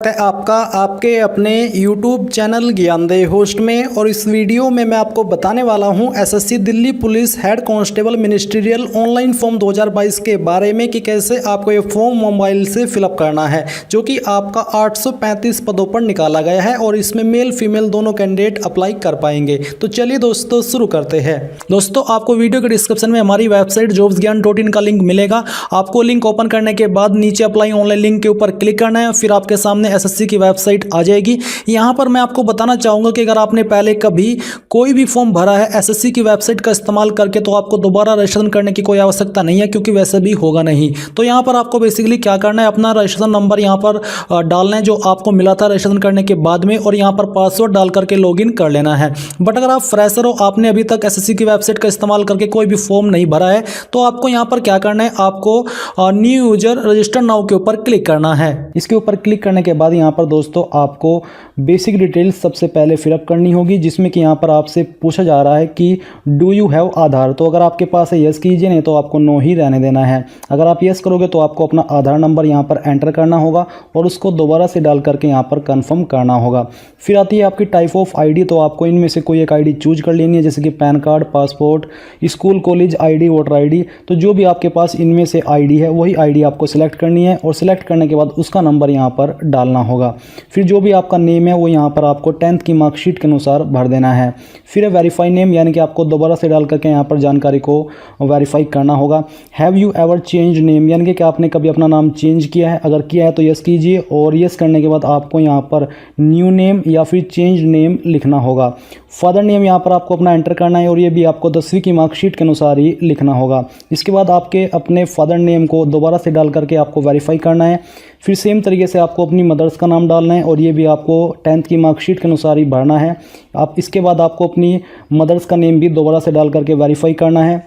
है आपका आपके अपने YouTube चैनल ज्ञानदेह होस्ट में। और इस वीडियो में मैं आपको बताने वाला हूं SSC Delhi police head constable ministerial online form 2022 के बारे में कि कैसे आपको ये फॉर्म मोबाइल से फिलअप करना है, जो कि आपका 835 पदों पर निकाला गया है और इसमें मेल फीमेल दोनों कैंडिडेट अप्लाई कर पाएंगे। तो चलिए दोस्तों शुरू करते हैं। दोस्तों आपको वीडियो के डिस्क्रिप्शन में हमारी वेबसाइट jobsgyan.in का लिंक मिलेगा। आपको लिंक ओपन करने के बाद नीचे अप्लाई ऑनलाइन लिंक के ऊपर क्लिक करना है, फिर आपके सामने एसएससी की वेबसाइट आ जाएगी। यहाँ पर मैं आपको बताना चाहूँगा कि अगर आपने पहले कभी कोई भी फॉर्म भरा है एसएससी की वेबसाइट का इस्तेमाल करके, तो आपको दोबारा रजिस्ट्रेशन करने की कोई आवश्यकता नहीं है, क्योंकि वैसे भी होगा नहीं। तो यहाँ पर आपको बेसिकली क्या करना है, अपना रजिस्ट्रेशन नंबर यहाँ पर डालना है जो आपको मिला था रजिस्ट्रेशन करने के बाद में, और यहाँ पर पासवर्ड डाल करके लॉगिन कर लेना है। बट अगर आप फ्रेशर हो, आपने अभी तक एसएससी की वेबसाइट का इस्तेमाल करके कोई भी फॉर्म नहीं भरा है, तो आपको यहाँ पर क्या करना है, आपको न्यू यूजर रजिस्टर नाउ के ऊपर क्लिक करना है। इसके ऊपर क्लिक करने के बाद यहाँ पर दोस्तों आपको बेसिक डिटेल्स सबसे पहले फिलअप करनी होगी, जिसमें कि यहाँ पर आपसे पूछा जा रहा है कि डू यू हैव आधार। तो अगर आपके पास है यस कीजिए, नहीं तो आपको नो ही रहने देना है। अगर आप यस करोगे तो आपको अपना आधार नंबर यहाँ पर एंटर करना होगा और उसको दोबारा से डाल करके यहाँ पर कन्फर्म करना होगा। फिर आती है आपकी टाइप ऑफ आईडी। तो आपको इनमें से कोई एक आईडी चूज कर लेनी है, जैसे कि pan card, passport, school college ID, voter ID. तो जो भी आपके पास इनमें से आईडी है वही आईडी आपको सिलेक्ट करनी है, और सिलेक्ट करने के बाद उसका नंबर यहाँ पर डालना होगा। फिर जो भी आपका नेम है वो यहाँ पर आपको 10th की मार्कशीट के अनुसार भर देना है। फिर वेरीफाई नेम, यानी कि आपको दोबारा से डाल करके यहाँ पर जानकारी को वेरीफाई करना होगा। Have you ever change name, यानी कि आपने कभी अपना नाम चेंज किया है, अगर किया है तो यस कीजिए, और यस करने के बाद आपको यहाँ पर न्यू नेम या फिर चेंज नेम लिखना होगा। फादर नेम यहाँ पर आपको अपना एंटर करना है, और ये भी आपको 10वीं की मार्कशीट के अनुसार ही लिखना होगा। इसके बाद आपके अपने फादर नेम को दोबारा से डाल करके आपको वेरीफाई करना है। फिर सेम तरीके से आपको अपनी मदर्स का नाम डालना है, और ये भी आपको 10th की मार्कशीट के अनुसार ही भरना है। आप इसके बाद आपको अपनी मदर्स का नेम भी दोबारा से डाल करके वेरीफाई करना है।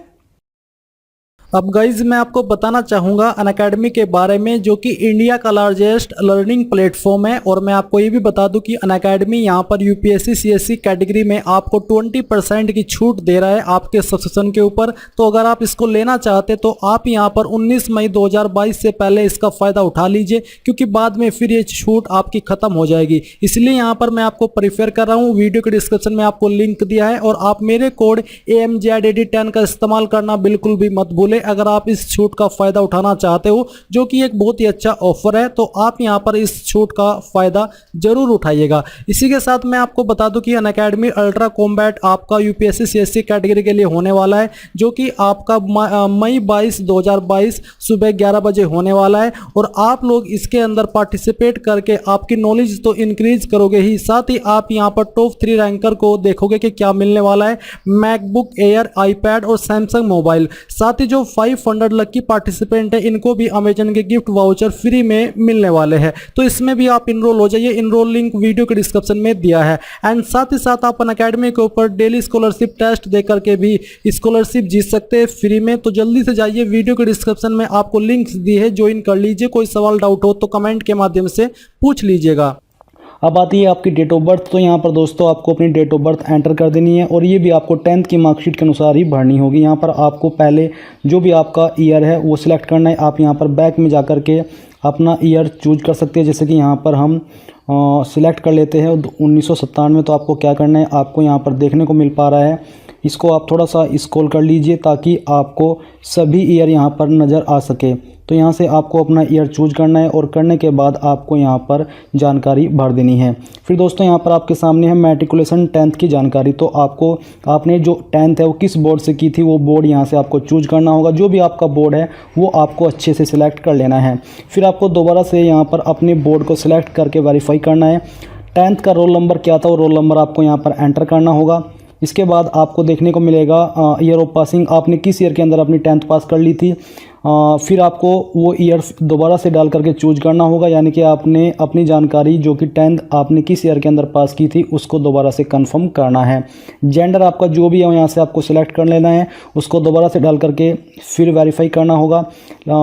अब गाइज मैं आपको बताना चाहूँगा अनअकैडमी के बारे में, जो कि इंडिया का लार्जेस्ट लर्निंग प्लेटफॉर्म है। और मैं आपको ये भी बता दूं कि अनअकैडमी यहाँ पर यूपीएससी सीएससी कैटेगरी में आपको 20% की छूट दे रहा है आपके सब्सक्रिप्शन के ऊपर। तो अगर आप इसको लेना चाहते तो आप यहाँ पर 19 मई 2022 से पहले इसका फ़ायदा उठा लीजिए, क्योंकि बाद में फिर ये छूट आपकी ख़त्म हो जाएगी। इसलिए यहाँ पर मैं आपको प्रीफर कर रहा हूँ। वीडियो के डिस्क्रिप्शन में आपको लिंक दिया है, और आप मेरे कोड AMJIDD10 का इस्तेमाल करना बिल्कुल भी मत भूलें अगर आप इस छूट का फायदा उठाना चाहते हो, जो कि एक बहुत ही अच्छा ऑफर है। तो आप यहां पर इस छूट का फायदा जरूर उठाइएगा। इसी के साथ मैं आपको बता दूं कि अनअकैडमी अल्ट्रा कॉम्बैट आपका यूपीएससी सीएससी कैटेगरी के लिए होने वाला है, जो कि आपका मई 22 2022 सुबह 11 बजे होने वाला है। और आप लोग इसके अंदर पार्टिसिपेट करके आपकी नॉलेज तो इंक्रीज करोगे ही, साथ ही आप यहां पर टॉप 3 रैंकर को देखोगे कि क्या मिलने वाला है, मैकबुक एयर, आईपैड और सैमसंग मोबाइल। साथ ही जो 500 लकी पार्टिसिपेंट है इनको भी अमेजन के गिफ्ट वाउचर फ्री में मिलने वाले हैं। तो इसमें भी आप इनरोल हो जाइए। इनरोल लिंक वीडियो के डिस्क्रिप्शन में दिया है। एंड साथ ही साथ आप अनअकैडमी के ऊपर डेली स्कॉलरशिप टेस्ट दे करके भी स्कॉलरशिप जीत सकते हैं फ्री में। तो जल्दी से जाइए, वीडियो के डिस्क्रिप्शन में आपको लिंक्स दी है, ज्वाइन कर लीजिए। कोई सवाल डाउट हो तो कमेंट के माध्यम से पूछ लीजिएगा। अब आती है आपकी डेट ऑफ बर्थ। तो यहाँ पर दोस्तों आपको अपनी डेट ऑफ बर्थ एंटर कर देनी है, और ये भी आपको 10th की मार्कशीट के अनुसार ही भरनी होगी। यहाँ पर आपको पहले जो भी आपका ईयर है वो सिलेक्ट करना है। आप यहाँ पर बैक में जा कर के अपना ईयर चूज कर सकते हैं, जैसे कि यहाँ पर हम सिलेक्ट कर लेते हैं 1997। तो आपको क्या करना है, आपको यहाँ पर देखने को मिल पा रहा है, इसको आप थोड़ा सा स्क्रॉल कर लीजिए ताकि आपको सभी ईयर यहाँ पर नज़र आ सके। तो यहाँ से आपको अपना ईयर चूज करना है, और करने के बाद आपको यहाँ पर जानकारी भर देनी है। फिर दोस्तों यहाँ पर आपके सामने है मैट्रिकुलेशन 10th की जानकारी। तो आपने जो 10th है वो किस बोर्ड से की थी, वो बोर्ड यहाँ से आपको चूज करना होगा। जो भी आपका बोर्ड है वो आपको अच्छे से सिलेक्ट कर लेना है। फिर आपको दोबारा से यहाँ पर अपने बोर्ड को सिलेक्ट करके वेरीफाई करना है। 10th का रोल नंबर क्या था, वो रोल नंबर आपको यहाँ पर एंटर करना होगा। इसके बाद आपको देखने को मिलेगा ईयर ऑफ पासिंग, आपने किस ईयर के अंदर अपनी 10th पास कर ली थी। फिर आपको वो ईयर दोबारा से डाल करके चूज करना होगा, यानी कि आपने अपनी जानकारी जो कि 10th आपने किस ईयर के अंदर पास की थी उसको दोबारा से कंफर्म करना है। जेंडर आपका जो भी है यहाँ से आपको सिलेक्ट कर लेना है, उसको दोबारा से डाल करके फिर वेरीफाई करना होगा।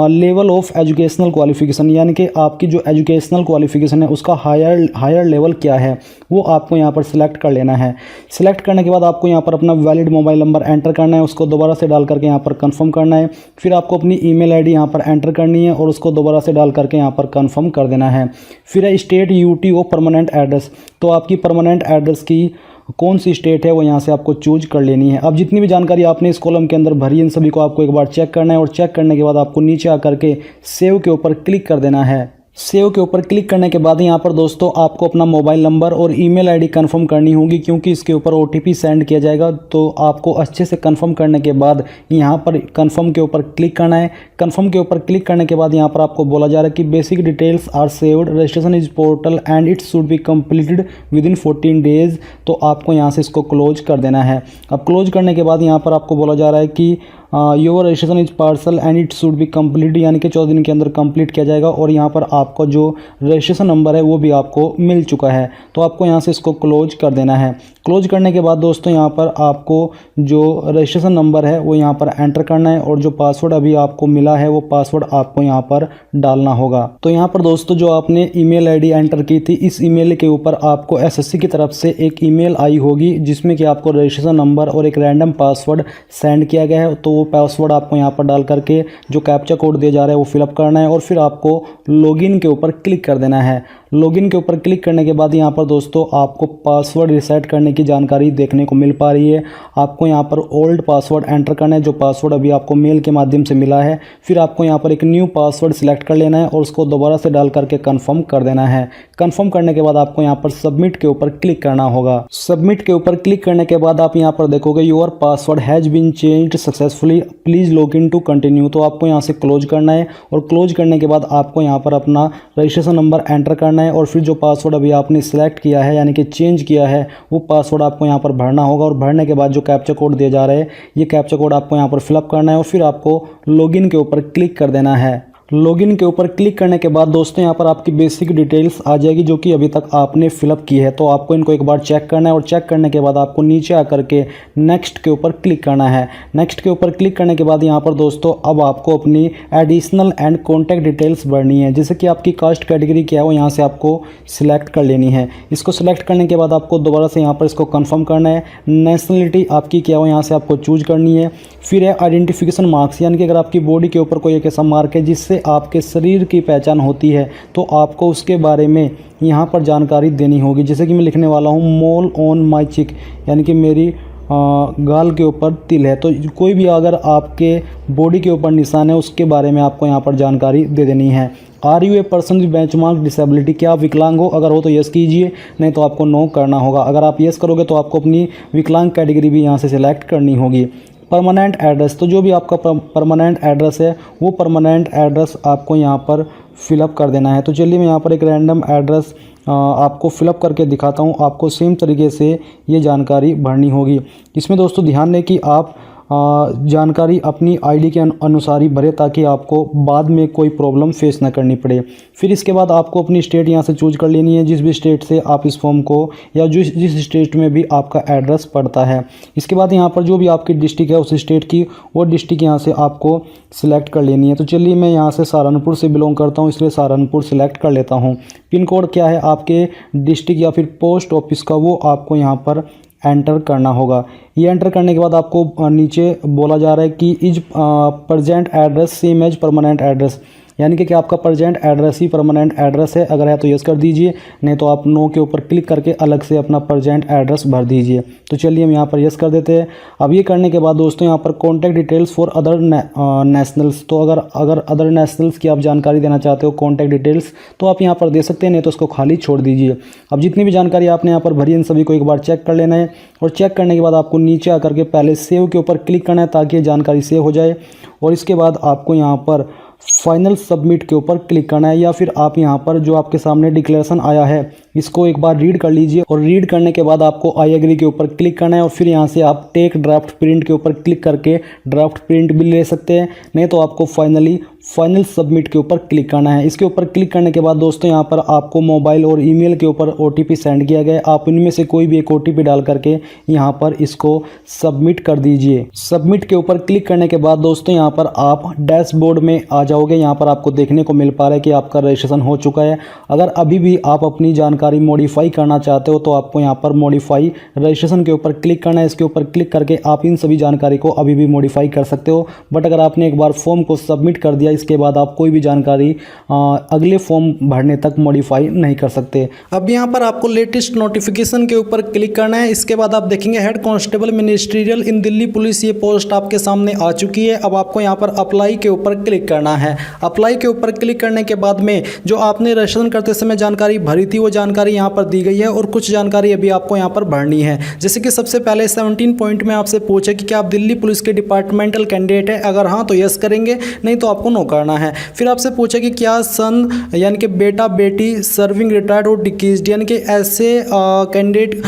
लेवल ऑफ एजुकेशनल क्वालिफिकेशन, यानी कि आपकी जो एजुकेशनल क्वालिफिकेशन है उसका हायर लेवल क्या है वो आपको यहाँ पर सिलेक्ट कर लेना है। सिलेक्ट करने के बाद आपको यहाँ पर अपना वैलिड मोबाइल नंबर एंटर करना है, उसको दोबारा से डाल करके यहाँ पर कंफर्म करना है। फिर आपको अपनी ईमेल आईडी यहाँ पर एंटर करनी है और उसको दोबारा से डाल करके यहाँ पर कंफर्म कर देना है। फिर है स्टेट यूटीओ परमानेंट एड्रेस, तो आपकी परमानेंट एड्रेस की कौन सी स्टेट है वो यहाँ से आपको चूज कर लेनी है। अब जितनी भी जानकारी आपने इस कॉलम के अंदर भरी इन सभी को आपको एक बार चेक करना है और चेक करने के बाद आपको नीचे आकर के सेव के ऊपर क्लिक कर देना है। सेव के ऊपर क्लिक करने के बाद यहाँ पर दोस्तों आपको अपना मोबाइल नंबर और ईमेल आईडी कंफर्म करनी होगी, क्योंकि इसके ऊपर ओटीपी सेंड किया जाएगा। तो आपको अच्छे से कंफर्म करने के बाद यहाँ पर कंफर्म के ऊपर क्लिक करना है। कंफर्म के ऊपर क्लिक करने के बाद यहाँ पर आपको बोला जा रहा है कि basic details are saved, registration is portal and it should be completed within 14 days. तो आपको यहाँ से इसको क्लोज कर देना है। अब क्लोज करने के बाद यहाँ पर आपको बोला जा रहा है कि your registration is parcel and it should B complete, यानी कि 14 दिन के अंदर कंप्लीट किया जाएगा। और यहाँ पर आपका जो रजिस्ट्रेशन नंबर है वो भी आपको मिल चुका है। तो आपको यहाँ से इसको क्लोज कर देना है। क्लोज करने के बाद दोस्तों यहाँ पर आपको जो रजिस्ट्रेशन नंबर है वो यहाँ पर एंटर करना है और जो पासवर्ड अभी आपको मिला है वो पासवर्ड आपको यहाँ पर डालना होगा। तो यहाँ पर दोस्तों जो आपने ईमेल आईडी एंटर की थी, इस ईमेल के ऊपर आपको एसएससी की तरफ से एक ईमेल आई होगी जिसमें कि आपको रजिस्ट्रेशन नंबर और एक रैंडम पासवर्ड सेंड किया गया है। तो वो पासवर्ड आपको यहाँ पर डाल करके जो कैप्चा कोड दिया जा रहा है वो फिलअप करना है और फिर आपको लॉगिन के ऊपर क्लिक कर देना है। लॉगिन के ऊपर क्लिक करने के बाद यहाँ पर दोस्तों आपको पासवर्ड रिसेट करने की जानकारी देखने को मिल पा रही है। आपको यहाँ पर ओल्ड पासवर्ड एंटर करना है, जो पासवर्ड अभी आपको मेल के माध्यम से मिला है। फिर आपको यहाँ पर एक न्यू पासवर्ड सिलेक्ट कर लेना है और उसको दोबारा से डाल करके कंफर्म कर देना है। कंफर्म करने के बाद आपको यहाँ पर सबमिट के ऊपर क्लिक करना होगा। सबमिट के ऊपर क्लिक करने के बाद आप यहाँ पर देखोगे your password has been changed successfully, please log in to continue. तो आपको यहाँ से क्लोज करना है और क्लोज करने के बाद आपको यहाँ पर अपना रजिस्ट्रेशन नंबर एंटर करना है और फिर जो पासवर्ड अभी आपने सिलेक्ट किया है यानी कि चेंज किया है वो पासवर्ड आपको यहाँ पर भरना होगा। और भरने के बाद जो कैप्चा कोड दिया जा रहा है ये कैप्चा कोड आपको यहाँ पर फिलअप करना है और फिर आपको लॉगिन के ऊपर क्लिक कर देना है। लॉगिन के ऊपर क्लिक करने के बाद दोस्तों यहाँ पर आपकी बेसिक डिटेल्स आ जाएगी जो कि अभी तक आपने फिलअप की है। तो आपको इनको एक बार चेक करना है और चेक करने के बाद आपको नीचे आकर के नेक्स्ट के ऊपर क्लिक करना है। नेक्स्ट के ऊपर क्लिक करने के बाद यहाँ पर दोस्तों अब आपको अपनी एडिशनल एंड कॉन्टैक्ट डिटेल्स भरनी है। जैसे कि आपकी कास्ट कैटेगरी क्या है वो यहाँ से आपको सिलेक्ट कर लेनी है। इसको सिलेक्ट करने के बाद आपको दोबारा से यहाँ पर इसको कन्फर्म करना है। नेशनलिटी आपकी क्या हो यहाँ से आपको चूज करनी है। फिर है आइडेंटिफिकेशन मार्क्स, यानी कि अगर आपकी बॉडी के ऊपर कोई एक ऐसा मार्क है जिससे आपके शरीर की पहचान होती है तो आपको उसके बारे में यहाँ पर जानकारी देनी होगी। जैसे कि मैं लिखने वाला हूँ मोल ऑन माई चिक, यानी कि मेरी गाल के ऊपर तिल है। तो कोई भी अगर आपके बॉडी के ऊपर निशान है उसके बारे में आपको यहाँ पर जानकारी दे देनी है। Are you a person with benchmark disability, क्या आप विकलांग हो? अगर हो तो यस कीजिए, नहीं तो आपको नो करना होगा। अगर आप यस करोगे तो आपको अपनी विकलांग कैटेगरी भी यहाँ से सिलेक्ट करनी होगी। परमानेंट एड्रेस, तो जो भी आपका परमानेंट एड्रेस है वो परमानेंट एड्रेस आपको यहाँ पर फिलअप कर देना है। तो चलिए मैं यहाँ पर एक रैंडम एड्रेस आपको फिलअप करके दिखाता हूँ। आपको सेम तरीके से ये जानकारी भरनी होगी। इसमें दोस्तों ध्यान दें कि आप जानकारी अपनी आईडी के अनुसार ही भरे ताकि आपको बाद में कोई प्रॉब्लम फेस ना करनी पड़े। फिर इसके बाद आपको अपनी स्टेट यहाँ से चूज कर लेनी है, जिस भी स्टेट से आप इस फॉर्म को या जिस स्टेट में भी आपका एड्रेस पड़ता है। इसके बाद यहाँ पर जो भी आपकी डिस्ट्रिक्ट है उस स्टेट की वो डिस्ट्रिक्ट यहाँ से आपको सिलेक्ट कर लेनी है। तो चलिए मैं यहाँ से सहारनपुर से बिलोंग करता हूँ, इसलिए सहारनपुर सिलेक्ट कर लेता हूँ। पिन कोड क्या है आपके डिस्ट्रिक्ट या फिर पोस्ट ऑफिस का वो आपको यहाँ पर एंटर करना होगा। ये एंटर करने के बाद आपको नीचे बोला जा रहा है कि is present address same as permanent address, यानी कि क्या आपका प्रेजेंट एड्रेस ही परमानेंट एड्रेस है? अगर है तो यस कर दीजिए, नहीं तो आप नो के ऊपर क्लिक करके अलग से अपना प्रेजेंट एड्रेस भर दीजिए। तो चलिए हम यहाँ पर यस कर देते हैं। अब ये करने के बाद दोस्तों यहाँ पर contact details for other nationals, तो अगर अदर नेशनल्स की आप जानकारी देना चाहते हो कॉन्टैक्ट डिटेल्स तो आप यहाँ पर दे सकते हैं, नहीं तो उसको खाली छोड़ दीजिए। अब जितनी भी जानकारी आपने यहाँ पर भरी इन सभी को एक बार चेक कर लेना है और चेक करने के बाद आपको नीचे आकर के पहले सेव के ऊपर क्लिक करना है ताकि ये जानकारी सेव हो जाए। और इसके बाद आपको यहाँ पर फाइनल सबमिट के ऊपर क्लिक करना है, या फिर आप यहाँ पर जो आपके सामने डिक्लेरेशन आया है इसको एक बार रीड कर लीजिए। और रीड करने के बाद आपको आई एग्री के ऊपर क्लिक करना है और फिर यहाँ से आप टेक ड्राफ्ट प्रिंट के ऊपर क्लिक करके ड्राफ्ट प्रिंट भी ले सकते हैं, नहीं तो आपको फाइनली फाइनल सबमिट के ऊपर क्लिक करना है। इसके ऊपर क्लिक करने के बाद दोस्तों यहाँ पर आपको मोबाइल और ईमेल के ऊपर OTP सेंड किया गया है। आप इनमें से कोई भी एक OTP डाल करके यहाँ पर इसको सबमिट कर दीजिए। सबमिट के ऊपर क्लिक करने के बाद दोस्तों यहाँ पर आप डैशबोर्ड में आ जाओगे। यहाँ पर आपको देखने को मिल पा रहा है कि आपका रजिस्ट्रेशन हो चुका है। अगर अभी भी आप अपनी जानकारी मॉडिफाई करना चाहते हो तो आपको यहाँ पर मॉडिफाई रजिस्ट्रेशन के ऊपर क्लिक करना है। इसके ऊपर क्लिक करके आप इन सभी जानकारी को अभी भी मॉडिफाई कर सकते हो। बट अगर आपने एक बार फॉर्म को सबमिट कर दिया, इसके बाद आप कोई भी जानकारी अगले फॉर्म भरने तक मॉडिफाई नहीं कर सकते। अब यहाँ पर आपको लेटेस्ट नोटिफिकेशन के ऊपर क्लिक करना है। इसके बाद आप देखेंगे हेड कांस्टेबल मिनिस्ट्रियल इन दिल्ली पुलिस, ये पोस्ट आपके सामने आ चुकी है। अब आपको यहाँ पर अप्लाई के ऊपर क्लिक करना है। अप्लाई के ऊपर क्लिक करने के बाद में जो आपने रजिस्ट्रेशन करते समय जानकारी भरी थी वो जानकारी यहाँ पर दी गई है और कुछ जानकारी अभी आपको यहाँ पर भरनी है। जैसे कि सबसे पहले 17 पॉइंट में आपसे पूछे कि क्या आप दिल्ली पुलिस के डिपार्टमेंटल कैंडिडेट है, अगर हाँ तो यस करेंगे, नहीं तो आपको नो करना है। फिर आपसे पूछे कि क्या सन यानी कि बेटा बेटी सर्विंग रिटायर्ड और डिकीज्ड, यानी कि ऐसे कैंडिडेट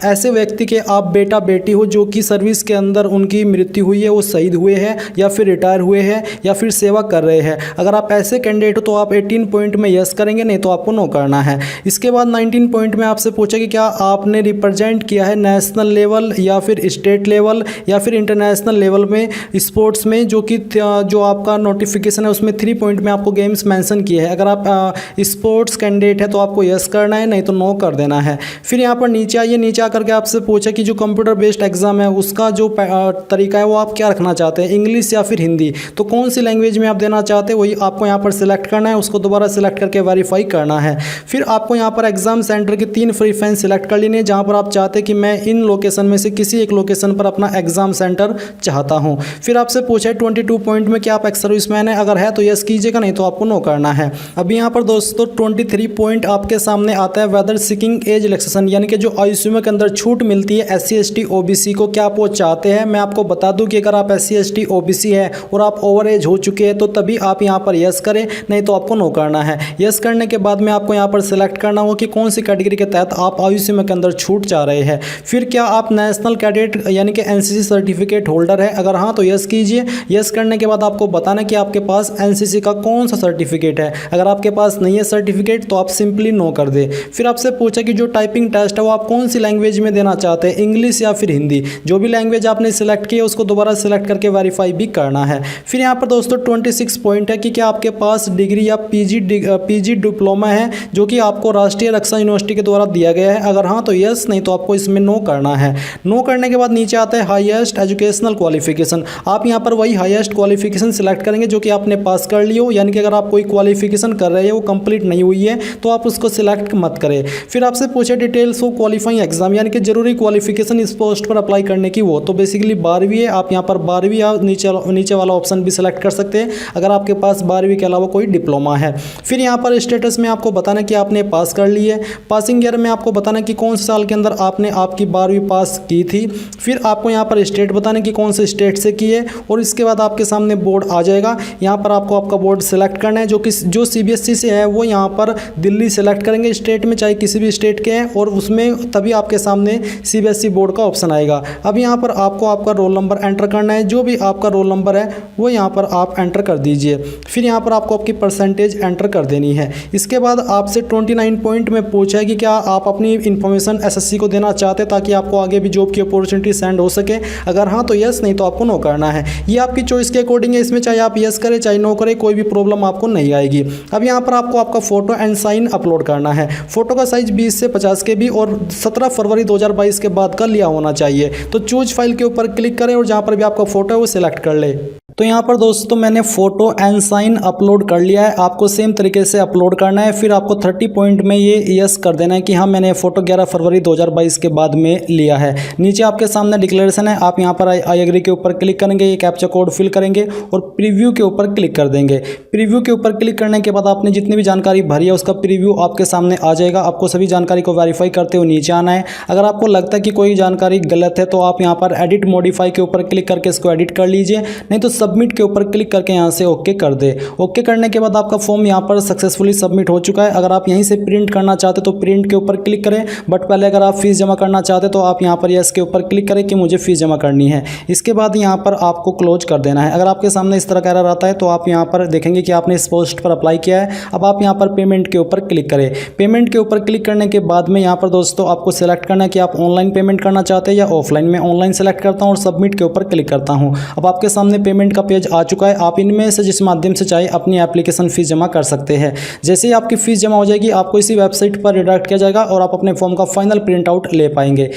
ऐसे व्यक्ति के आप बेटा बेटी हो जो कि सर्विस के अंदर उनकी मृत्यु हुई है, वो शहीद हुए हैं या फिर रिटायर हुए हैं या फिर सेवा कर रहे हैं। अगर आप ऐसे कैंडिडेट हो तो आप 18 पॉइंट में यस करेंगे, नहीं तो आपको नो करना है। इसके बाद 19 पॉइंट में आपसे पूछा कि क्या आपने रिप्रेजेंट किया है नेशनल लेवल या फिर स्टेट लेवल या फिर इंटरनेशनल लेवल में स्पोर्ट्स में, जो आपका नोटिफिकेशन है उसमें 3 पॉइंट में आपको गेम्स मेंशन किए हैं। अगर आप स्पोर्ट्स कैंडिडेट है तो आपको यस करना है, नहीं तो नो कर देना है। फिर यहाँ पर नीचे आइए, नीचे आकर के आपसे पूछा कि जो कंप्यूटर बेस्ड एग्जाम है उसका जो तरीका है वो आप क्या रखना चाहते हैं, इंग्लिश या फिर हिंदी। तो कौन सी लैंग्वेज में आप देना चाहते हैं वही आपको यहाँ पर सिलेक्ट करना है, उसको दोबारा सिलेक्ट करके वेरीफाई करना है। फिर आपको यहाँ पर एग्जाम सेंटर के 3 प्रेफरेंस सिलेक्ट कर लेने, जहाँ पर आप चाहते हैं कि मैं इन लोकेशन में से किसी एक लोकेशन पर अपना एग्जाम सेंटर चाहता हूँ। फिर आपसे पूछा है 22 पॉइंट में क्या आप एक्स सर्विसमैन है, अगर है तो यस कीजिएगा, नहीं तो आपको नो करना है। अभी यहाँ पर दोस्तों 23 पॉइंट आपके सामने आता है वेदर सीकिंग एज रिलैक्सेशन, यानी कि जो आयुष्मान के अंदर छूट मिलती है SC ST OBC को, क्या आप वो चाहते हैं। मैं आपको बता दूं कि अगर आप SC ST OBC है और आप ओवर एज हो चुके हैं तो तभी आप यहाँ पर यस करें, नहीं तो आपको नो करना है। यस करने के बाद में आपको यहाँ पर सिलेक्ट करना होगा कि कौन सी कैटेगरी के तहत आप आयुष्मान के अंदर छूट चाह रहे हैं। फिर क्या आप नेशनल कैडेट यानी कि NCC सर्टिफिकेट होल्डर है, अगर हाँ तो यस कीजिए। यस करने के बाद आपको बताना कि आपके पास NCC का कौन सा सर्टिफिकेट है। अगर आपके पास नहीं है सर्टिफिकेट तो आप सिंपली नो कर दे। फिर आपसे पूछा कि जो टाइपिंग टेस्ट है वो आप कौन सी लैंग्वेज में देना चाहते हैं, इंग्लिश या फिर हिंदी। जो भी लैंग्वेज आपने सिलेक्ट की है उसको दोबारा सिलेक्ट करके वेरीफाई भी करना है। फिर यहाँ पर दोस्तों 26 पॉइंट है कि क्या आपके पास डिग्री या PG डिप्लोमा है जो कि आपको राष्ट्रीय रक्षा यूनिवर्सिटी के द्वारा दिया गया है, अगर हाँ तो यस, नहीं तो आपको इसमें नो करना है। नो करने के बाद नीचे आता है हाईएस्ट एजुकेशनल क्वालिफिकेशन। आप यहाँ पर वही हाईएस्ट क्वालिफिकेशन सिलेक्ट करेंगे जो कि आपने पास कर ली हो, यानी कि अगर आप कोई क्वालिफिकेशन कर रहे हैं वो कंप्लीट नहीं हुई है तो आप उसको सिलेक्ट मत करें। फिर आपसे पूछे डिटेल्स ऑफ क्वालिफाइंग एग्जाम, यानी कि जरूरी क्वालिफिकेशन इस पोस्ट पर अप्लाई करने की वो तो बेसिकली 12वीं है। आप यहाँ पर 12वीं या नीचे वाला ऑप्शन भी सिलेक्ट कर सकते हैं अगर आपके पास 12वीं के अलावा कोई डिप्लोमा है। फिर यहाँ पर स्टेटस में आपको बताना कि आपने पास कर ली है। पासिंग ईयर में आपको बताना कि कौन से साल के अंदर आपने आपकी 12वीं पास की थी। फिर आपको यहाँ पर स्टेट बताना कि कौन से स्टेट से की है और इसके बाद आपके सामने बोर्ड आ जाएगा। यहाँ पर आपको आपका बोर्ड सेलेक्ट करना है, जो CBSE से है वो यहाँ पर दिल्ली सेलेक्ट करेंगे स्टेट में, चाहे किसी भी स्टेट के हैं, और उसमें तभी आपके सामने CBSE बोर्ड का ऑप्शन आएगा। अब यहाँ पर आपको आपका रोल नंबर एंटर करना है, जो भी आपका रोल नंबर है वो यहाँ पर आप एंटर कर दीजिए। फिर यहाँ पर आपको आपकी परसेंटेज एंटर कर देनी है। इसके बाद आपसे 29 पॉइंट में पूछा है कि क्या आप अपनी इन्फॉर्मेशन SSC को देना चाहते हैं ताकि आपको आगे भी जॉब की अपॉर्चुनिटी सेंड हो सके, अगर हाँ तो यस, नहीं तो आपको नो करना है। ये आपकी चॉइस के अकॉर्डिंग है, इसमें चाहे आप यस करें चाहे नो करें कोई भी प्रॉब्लम आपको नहीं आएगी। अब यहाँ पर आपको आपका फोटो एंड साइन अपलोड करना है। फोटो का साइज 20 से 50 KB और 17 फरवरी 2022 के बाद का लिया होना चाहिए। तो चूज फाइल के ऊपर क्लिक करें और जहाँ पर भी आपका फोटो है वो सिलेक्ट कर ले। तो यहाँ पर दोस्तों मैंने फोटो एंड साइन अपलोड कर लिया है, आपको सेम तरीके से अपलोड करना है। फिर आपको 30 पॉइंट में ये यस कर देना है कि हाँ मैंने फ़ोटो 11 फरवरी 2022 के बाद में लिया है। नीचे आपके सामने डिक्लेरेशन है, आप यहाँ पर आई एग्री के ऊपर क्लिक करेंगे, ये कैप्चा कोड फिल करेंगे और प्रीव्यू के ऊपर क्लिक कर देंगे। प्रीव्यू के ऊपर क्लिक करने के बाद आपने जितनी भी जानकारी भरी है उसका प्रीव्यू आपके सामने आ जाएगा। आपको सभी जानकारी को वेरीफाई करते हुए नीचे आना है। अगर आपको लगता है कि कोई जानकारी गलत है तो आप यहाँ पर एडिट मॉडिफाई के ऊपर क्लिक करके इसको एडिट कर लीजिए, नहीं तो सबमिट के ऊपर क्लिक करके यहाँ से ओके कर दे। ओके करने के बाद आपका फॉर्म यहाँ पर सक्सेसफुली सबमिट हो चुका है। अगर आप यहीं से प्रिंट करना चाहते तो प्रिंट के ऊपर क्लिक करें, बट पहले अगर आप फीस जमा करना चाहते तो आप यहाँ पर यस के ऊपर क्लिक करें कि मुझे फीस जमा करनी है। इसके बाद यहाँ पर आपको क्लोज कर देना है। अगर आपके सामने इस तरह का एरर आता है तो आप यहाँ पर देखेंगे कि आपने इस पोस्ट पर अप्लाई किया है। अब आप यहाँ पर पेमेंट के ऊपर क्लिक करें। पेमेंट के ऊपर क्लिक करने के बाद में यहाँ पर दोस्तों आपको सेलेक्ट करना है कि आप ऑनलाइन पेमेंट करना चाहते हैं या ऑफलाइन। में ऑनलाइन सेलेक्ट करता हूँ और सबमिट के ऊपर क्लिक करता हूँ। अब आपके सामने पेमेंट का पेज आ चुका है। आप इनमें से जिस माध्यम से चाहे अपनी एप्लीकेशन फीस जमा कर सकते हैं। जैसे ही आपकी फीस जमा हो जाएगी आपको इसी वेबसाइट पर रिडायरेक्ट किया जाएगा और आप अपने फॉर्म का फाइनल प्रिंट आउट ले पाएंगे।